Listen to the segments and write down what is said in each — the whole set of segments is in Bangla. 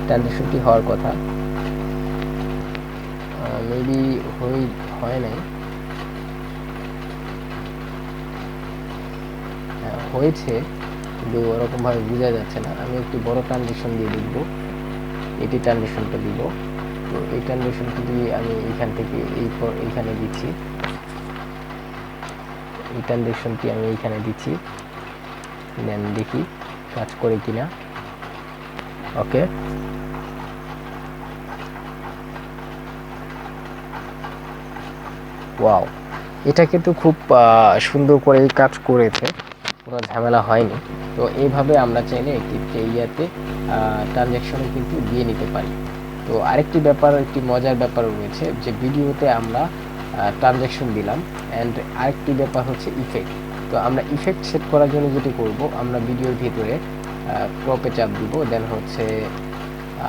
ট্রানজিশনটি হওয়ার কথা, মেবি হয় নাই, হয়েছে কিন্তু ওরকমভাবে বোঝা যাচ্ছে না। আমি একটি বড় ট্রানজিশন দিয়ে দেখব, এটি ট্রানজিশনটা দিব। তো এই ট্রানজিশনটি দিয়ে আমি এইখান থেকে এইখানে দিচ্ছি, এই ট্রানজিশনটি আমি এইখানে দিচ্ছি, দেন দেখি কাজ করে কিনা। ওকে, ওয়াও, এটা কিন্তু খুব সুন্দর করে কাজ করেছে, কোনো ঝামেলা হয়নি। তো এইভাবে আমরা চাইলে একটি ইয়াতে ট্রানজ্যাকশনে কিন্তু দিয়ে নিতে পারি। তো আরেকটি ব্যাপার, একটি মজার ব্যাপার রয়েছে যে ভিডিওতে আমরা ট্রানজ্যাকশন দিলাম, অ্যান্ড আরেকটি ব্যাপার হচ্ছে ইফেক্ট। তো আমরা ইফেক্ট সেট করার জন্য যেটি করব, আমরা ভিডিওর ভিতরে ক্রপে চাপ দিব, দেন হচ্ছে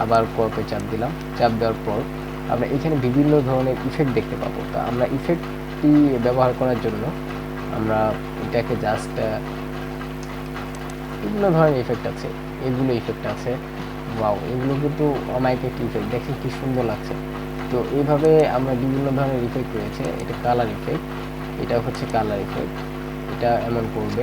আবার ক্রপে চাপ দিলাম, চাপ দেওয়ার পর আমরা এখানে বিভিন্ন ধরনের ইফেক্ট দেখতে পাবো। তো আমরা ইফেক্টটি ব্যবহার করার জন্য আমরা এটাকে জাস্ট বিভিন্ন ধরনের ইফেক্ট আছে, এগুলো ইফেক্ট আছে, ওয়াও, এগুলো কিন্তু অমাইক একটি ইফেক্ট, দেখেন কি সুন্দর লাগছে। তো এইভাবে আমরা বিভিন্ন ধরনের ইফেক্ট রয়েছে, এটা কালার ইফেক্ট, এটা হচ্ছে কালার ইফেক্ট, এটা এমন করবে।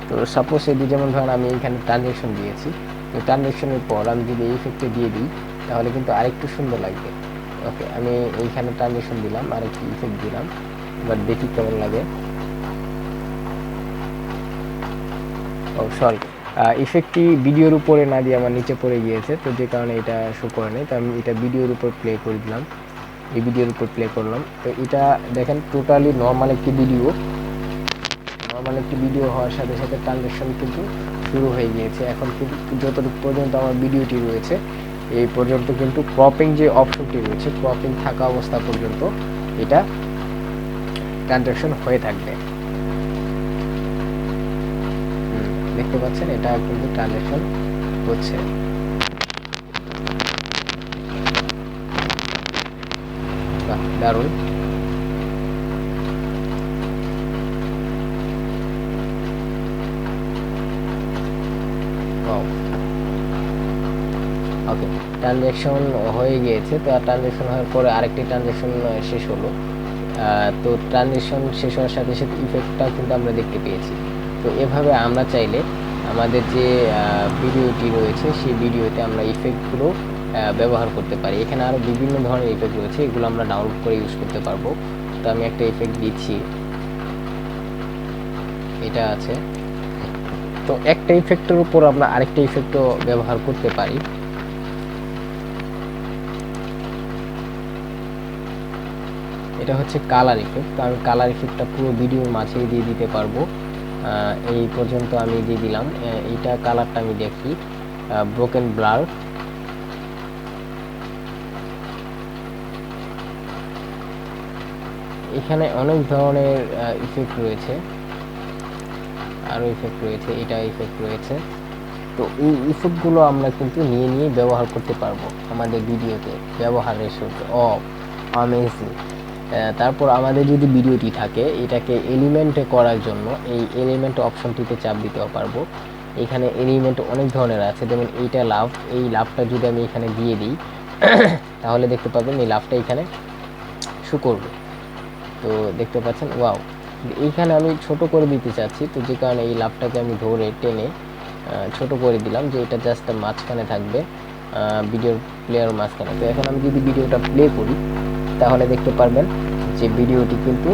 তো সাপোজ এটি যেমন ধরেন আমি এখানে ট্রানজ্যাকশন দিয়েছি, তো ট্রানজ্যাকশনের পর আমি যদি এই ইফেক্টে দিয়ে দিই তাহলে কিন্তু আরেকটু সুন্দর লাগবে। ওকে, আমি এইখানে ট্রানজ্যাকশন দিলাম, আরেকটি ইফেক্ট দিলাম, এবার দেখি কেমন লাগে। ও সরি, ইফেক্টটি ভিডিওর উপরে না দিয়ে আমার নিচে পড়ে গিয়েছে, তো যে কারণে এটা শো করে নেই। তো আমি এটা ভিডিওর উপর প্লে করে দিলাম, এই ভিডিওর উপর প্লে করলাম। তো এটা দেখেন টোটালি নর্মাল একটি ভিডিও, হওয়ার সাথে সাথে ট্রানজ্যাকশন কিন্তু শুরু হয়ে গিয়েছে। এখন কিন্তু যতটুকু পর্যন্ত আমার ভিডিওটি রয়েছে এই পর্যন্ত কিন্তু ক্রপিং যে অপশনটি রয়েছে, ক্রপিং থাকা অবস্থা পর্যন্ত এটা ট্রানজ্যাকশন হয়ে থাকবে। দেখতে পাচ্ছেন এটা কিন্তু ট্রানজ্যাকশন হচ্ছে। দারুণ, ওকে, ট্রানজ্যাকশন হয়ে গিয়েছে। তো ট্রানজ্যাকশন হওয়ার পরে আরেকটি ট্রানজ্যাকশন শেষ হলো। তো ট্রানজ্যাকশন শেষ হওয়ার সাথে সাথে ইফেক্টটাও কিন্তু আমরা দেখতে পেয়েছি। তো এভাবে আমরা চাইলে আমাদের যে ভিডিওটি রয়েছে সেই ভিডিওতে আমরা ইফেক্টগুলো ব্যবহার করতে পারি। এখানে আরও বিভিন্ন ধরনের ইফেক্ট রয়েছে, এগুলো আমরা ডাউনলোড করে ইউজ করতে পারবো। তো আমি একটা ইফেক্ট দিচ্ছি, এটা আছে। তো একটা ইফেক্টের উপর আমরা আরেকটা ইফেক্টও ব্যবহার করতে পারি। এটা হচ্ছে কালার ইফেক্ট। তো আমি কালার ইফেক্টটা পুরো ভিডিওর মাঝেই দিয়ে দিতে পারবো। এই পর্যন্ত আমি দিয়ে দিলাম, এইটা কালারটা আমি দেখি ব্রোকেন ব্লার। এখানে অনেক ধরনের ইফেক্ট রয়েছে, আরও ইফেক্ট রয়েছে, এটা ইফেক্ট রয়েছে। তো এই ইফেক্টগুলো আমরা কিন্তু নিয়ে ব্যবহার করতে পারবো আমাদের ভিডিওতে, ব্যবহারের সাথে অ্যামেজিং। তারপর আমাদের যদি ভিডিওটি থাকে এটাকে এলিমেন্টে করার জন্য এই এলিমেন্ট অপশনটিতে চাপ দিতেও পারবো। এখানে এলিমেন্ট অনেক ধরনের আছে, যেমন এইটা লাভ, এই লাভটা যদি আমি এখানে দিয়ে দিই তাহলে দেখতে পাবেন এই লাভটা এখানে শো করবে। তো দেখতে পাচ্ছেন, ওয়াও, এইখানে আমি ছোট করে দিতে চাচ্ছি, তো যে কারণে এই লাভটাকে আমি ধরে টেনে ছোট করে দিলাম, যে এটা জাস্ট মাঝখানে থাকবে, ভিডিওর প্লেয়ার মাঝখানে। তো এখন আমি যদি ভিডিওটা প্লে করি তাহলে দেখতে পারবেন যে ভিডিওটি কিন্তু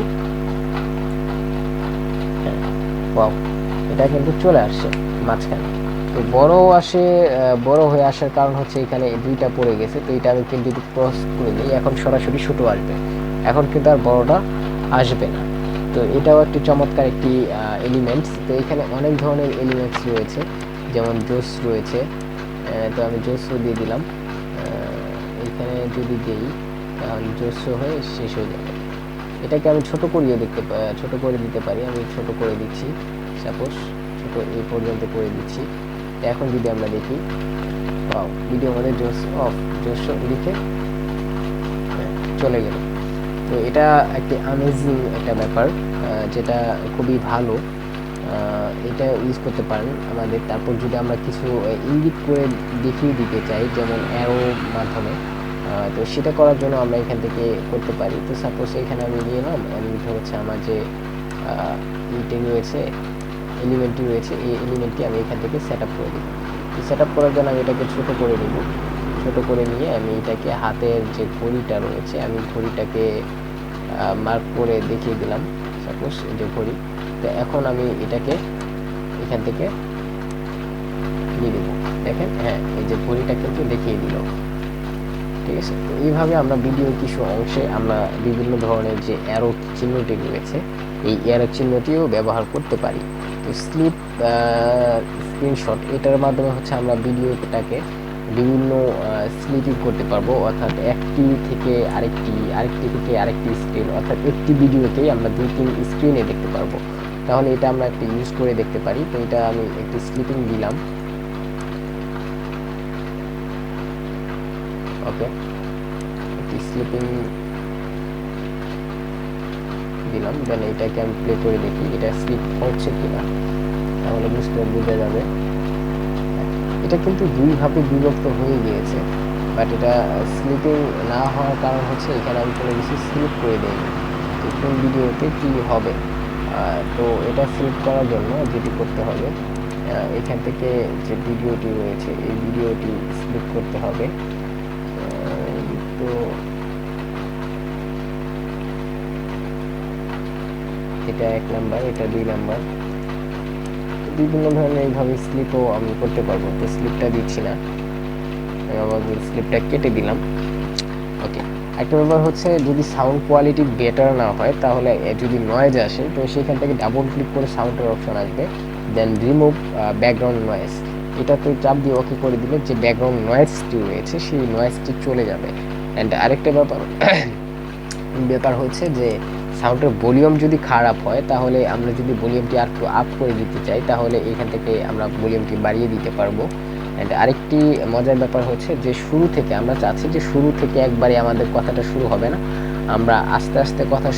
ওয়াও, এটা কিন্তু চলে আসছে মাঝখানে। তো বড় হয়ে আসার কারণ হচ্ছে এখানে দুইটা পড়ে গেছে। তো এটা আমি কিন্তু ক্রস করে দিই, এখন সরাসরি ছোট আসবে, এখন কিন্তু আর বড়টা আসবে না। তো এটাও একটি চমৎকার একটি এলিমেন্টস। তো এখানে অনেক ধরনের এলিমেন্টস রয়েছে, যেমন জোস রয়েছে। তো আমি জোসও দিয়ে দিলাম, এখানে যদি দিই তাহলে জোস হয়ে শেষ হয়ে যাবে। এটাকে আমি ছোট করে দিতে পারি, আমি ছোট করে দিচ্ছি, সাপোজ ছোট এই পর্যন্ত করে দিচ্ছি। এখন যদি আমরা দেখি, ওয়াও, ভিডিও মধ্যে জোস লিখে চলে গেল। তো এটা একটি অ্যামেজিং একটা ব্যাপার, যেটা খুবই ভালো। এটা ইউজ করতে পারেন আমাদের। তারপর যদি আমরা কিছু ইঙ্গিত করে দেখিয়ে দিতে চাই, যেমন অ্যারো মাধ্যমে, তো সেটা করার জন্য আমরা এখান থেকে করতে পারি। তো সাপোজ এখানে আমি নিয়ে এলাম, এটা হচ্ছে আমার যে ইটি রয়েছে, এলিমেন্টটি রয়েছে, এই এলিমেন্টটি আমি এখান থেকে সেট আপ করে দেবো। তো সেট আপ করার জন্য আমি এটাকে ছোট করে নেব। ছোট করে নিয়ে আমি এটাকে হাতের যে ঘড়িটা রয়েছে, আমি ঘড়িটাকে মার্ক করে দেখিয়ে দিলাম, সাপোজ এই যে ঘড়ি। তো এখন আমি এটাকে এখান থেকে নিয়ে দেবো। দেখেন, হ্যাঁ, এই যে ঘড়িটা কিন্তু দেখিয়ে দিল। ঠিক আছে, তো এইভাবে আমরা ভিডিওর কিছু অংশে আমরা বিভিন্ন ধরনের যে অ্যারো চিহ্নটি রয়েছে, এই অ্যারো চিহ্নটিও ব্যবহার করতে পারি। তো স্ক্রিনশট, এটার মাধ্যমে হচ্ছে আমরা ভিডিওটাকে বিভিন্ন স্প্লিটিং করতে পারবো, অর্থাৎ একটি থেকে আরেকটি থেকে আরেকটি স্ক্রিন, অর্থাৎ একটি ভিডিওতেই আমরা 2-3 স্ক্রিনে দেখতে পারবো। তাহলে এটা আমরা একটি ইউজ করে দেখতে পারি। তো এটা আমি একটি স্প্লিটিং দিলাম। ওকে, একটি স্প্লিটিং দিলাম, দেন এটাকে আমি প্লে করে দেখি এটা স্লিপ হচ্ছে কিনা, তাহলে বোঝা যাবে। এটা কিন্তু দুইভাবে বিভক্ত হয়ে গিয়েছে, বাট এটা স্লিপিং না হওয়ার কারণ হচ্ছে এখানে আমি কোনো কিছু স্লিপ করে দিইনি। তো কোন ভিডিওতে কী হবে, তো এটা স্লিপ করার জন্য যেটি করতে হবে, এখান থেকে যে ভিডিওটি রয়েছে এই ভিডিওটি স্লিপ করতে হবে। তো এটা 1 নাম্বার, এটা 2 নাম্বার, বিভিন্ন ধরনের এইভাবে স্লিপও আমি করতে পারবো। তো স্লিপটা দিচ্ছি না, আমি আবার স্লিপটা কেটে দিলাম। ওকে, একটা ব্যাপার হচ্ছে যদি সাউন্ড কোয়ালিটি বেটার না হয়, তাহলে যদি নয়েজ আসে, তো সেখান থেকে ডাবল ক্লিক করে সাউন্ডের অপশন আসবে, দেন রিমুভ ব্যাকগ্রাউন্ড নয়েজ, এটা তো চাপ দিয়ে ওকে করে দিলে যে ব্যাকগ্রাউন্ড নয়েজটি রয়েছে সেই নয়েজটি চলে যাবে। অ্যান্ড আরেকটা ব্যাপার হচ্ছে যে সাউন্ডের ভলিউম যদি খারাপ হয়, তাহলে আমরা যদি ভলিউমটি আর একটু আপ করে দিতে চাই, তাহলে এখান থেকে আমরা ভলিউমটি বাড়িয়ে দিতে পারবো। অ্যান্ড আরেকটি মজার ব্যাপার হচ্ছে যে শুরু থেকে আমরা চাচ্ছি যে শুরু থেকে একবারে আমাদের কথাটা শুরু হবে না, আমরা আস্তে আস্তে কথা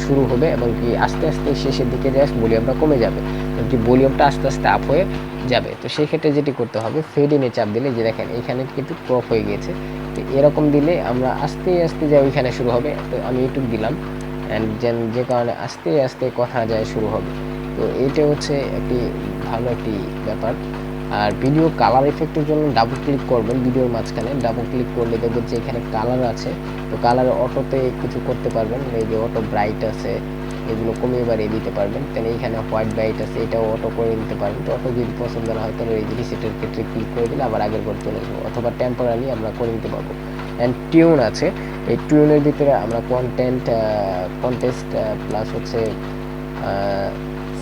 শুরু হবে এবং কি আস্তে আস্তে শেষের দিকে যে ভলিউমটা কমে যাবে, যে ভলিউমটা আস্তে আস্তে আপ হয়ে যাবে। তো সেই ক্ষেত্রে যেটি করতে হবে, ফেড ইনে চাপ দিলে, যে দেখেন এখানে কিন্তু ক্রপ হয়ে গিয়েছে, তো এরকম দিলে আমরা আস্তে আস্তে যা ওইখানে শুরু হবে। তো আমি ইউটিউব দিলাম, অ্যান্ড যে কারণে আস্তে আস্তে কথা যায় শুরু হবে। তো এইটা হচ্ছে একটি ভালো একটি ব্যাপার। আর ভিডিও কালার এফেক্টের জন্য ডাবল ক্লিক করবেন, ভিডিওর মাঝখানে ডাবল ক্লিক করলে দেখবেন যে এখানে কালার আছে। তো কালার অটোতে কিছু করতে পারবেন, এই যে অটো ব্রাইট আছে, এগুলো কমিয়ে বাড়িয়ে দিতে পারবেন। তাহলে এখানে হোয়াইট ব্রাইট আছে, এটাও অটো করে দিতে পারবেন। তো অটো যদি পছন্দ না হয়, তাহলে এই রিসেটের ক্ষেত্রে ক্লিক করে দিলে আবার আগের ঘর চলে আসবো, অথবা টেম্পোরারি আমরা করে নিতে পারবো। অ্যান্ড টিউন আছে, এই টিউনের ভিতরে আমরা কন্টেস্ট প্লাস হচ্ছে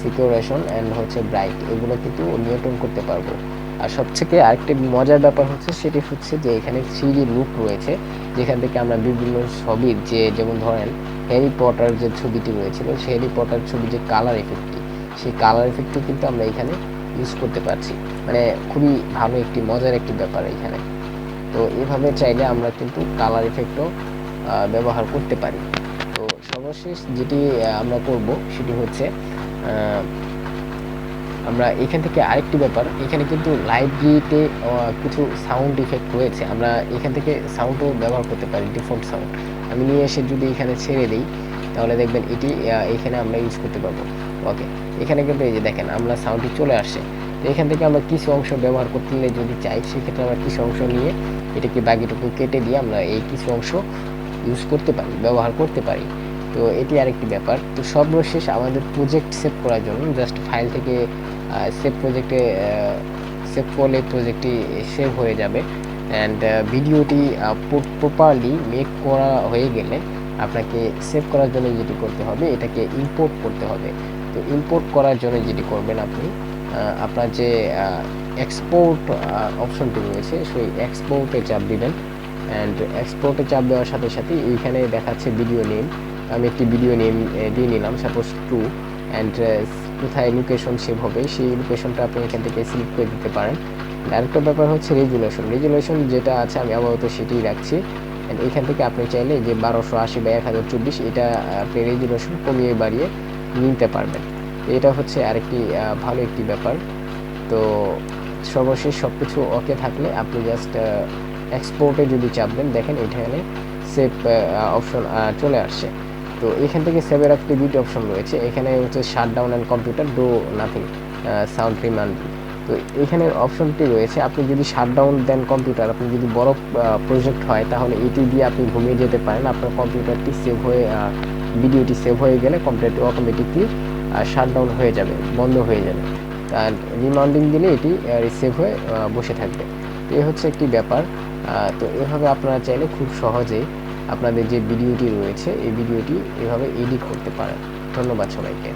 সিকিউরেশন অ্যান্ড হচ্ছে ব্রাইট, এগুলো কিন্তু নিয়ন্ত্রণ করতে পারবো। আর সবথেকে আরেকটি মজার ব্যাপার হচ্ছে সেটি হচ্ছে যে এখানে 3D লুক রয়েছে, যেখান থেকে আমরা বিভিন্ন ছবির যেমন ধরেন হ্যারি পটার যে ছবিটি রয়েছিল, সেই হ্যারি পটার ছবির যে কালার এফেক্টটি, সেই কালার এফেক্টটি কিন্তু আমরা এখানে ইউজ করতে পারছি। মানে খুবই ভালো একটি মজার একটি ব্যাপার এখানে। তো এভাবে চাইলে আমরা কিন্তু কালার এফেক্টও ব্যবহার করতে পারি। তো সর্বশেষ যেটি আমরা করব সেটি হচ্ছে আমরা এখান থেকে আরেকটি ব্যাপার, এখানে কিন্তু লাইব্রেরিতে কিছু সাউন্ড ইফেক্ট রয়েছে, আমরা এখান থেকে সাউন্ডও ব্যবহার করতে পারি, ডিফল্ট সাউন্ড। আমি নিয়ে এসে যদি এখানে ছেড়ে দিই, তাহলে দেখবেন এটি এখানে আমরা ইউজ করতে পারবো। ওকে, এখানে কিন্তু এই যে দেখেন আমরা সাউন্ডটি চলে আসছে। তো এখান থেকে আমরা কিছু অংশ ব্যবহার করতে যদি চাই, সেক্ষেত্রে আমরা কিছু অংশ নিয়ে এটাকে বাকিটুকু কেটে দিয়ে আমরা এই কিছু অংশ ইউজ করতে পারি, ব্যবহার করতে পারি। তো এটি আরেকটি ব্যাপার। তো সর্বশেষ আমাদের প্রজেক্ট সেভ করার জন্য জাস্ট ফাইল থেকে সেভ করলে প্রজেক্টটি সেভ হয়ে যাবে। অ্যান্ড ভিডিওটি প্রপারলি মেক করা হয়ে গেলে আপনাকে সেভ করার জন্য যেটি করতে হবে, এটাকে ইম্পোর্ট করতে হবে। তো ইম্পোর্ট করার জন্য যেটি করবেন, আপনি আপনার যে এক্সপোর্ট অপশনটি রয়েছে সেই এক্সপোর্টে চাপ দিবেন। অ্যান্ড এক্সপোর্টে চাপ দেওয়ার সাথে সাথে এইখানে দেখাচ্ছে ভিডিও নেম, আমি একটি ভিডিও নেম দিয়ে নিলাম, সাপোজ 2। অ্যান্ড কোথায় লোকেশন সেভ হবে সেই লোকেশনটা আপনি এখান থেকে সিলেক্ট করে দিতে পারেন। আরেকটা ব্যাপার হচ্ছে রেজুলেশন যেটা আছে আমি আপাতত সেটি রাখছি। অ্যান্ড এখান থেকে আপনি চাইলে যে 1280 বা 1024 এটা আপনি রেজুলেশন কমিয়ে বাড়িয়ে নিতে পারবেন। এটা হচ্ছে আরেকটি ভালো একটি ব্যাপার। তো সর্বশেষ সব কিছু ওকে থাকলে আপনি জাস্ট এক্সপোর্টে যদি চাপ দেন, দেখেন এখানে সেভ অপশন চলে আসছে। তো এখান থেকে সেভের একটি দুটি অপশন রয়েছে। এখানে হচ্ছে shut down and computer do nothing sound remand. তো এখানে অপশনটি রয়েছে, আপনি যদি শাট ডাউন দেন কম্পিউটার, আপনি যদি বড় প্রজেক্ট হয় তাহলে এটি দিয়ে আপনি ঘুমিয়ে যেতে পারেন। আপনার কম্পিউটারটি সেভ হয়ে ভিডিওটি সেভ হয়ে গেলে কম্পিউটারটি অটোমেটিকলি শাট ডাউন হয়ে যাবে, বন্ধ হয়ে যাবে। আর রিমাউন্ডিং দিলে এটি সেভ হয়ে বসে থাকবে। তো এই হচ্ছে একটি ব্যাপার। তো এভাবে আপনারা চাইলে খুব সহজেই আপনাদের যে ভিডিওটি রয়েছে এই ভিডিওটি এভাবে এডিট করতে পারেন। ধন্যবাদ সবাইকে।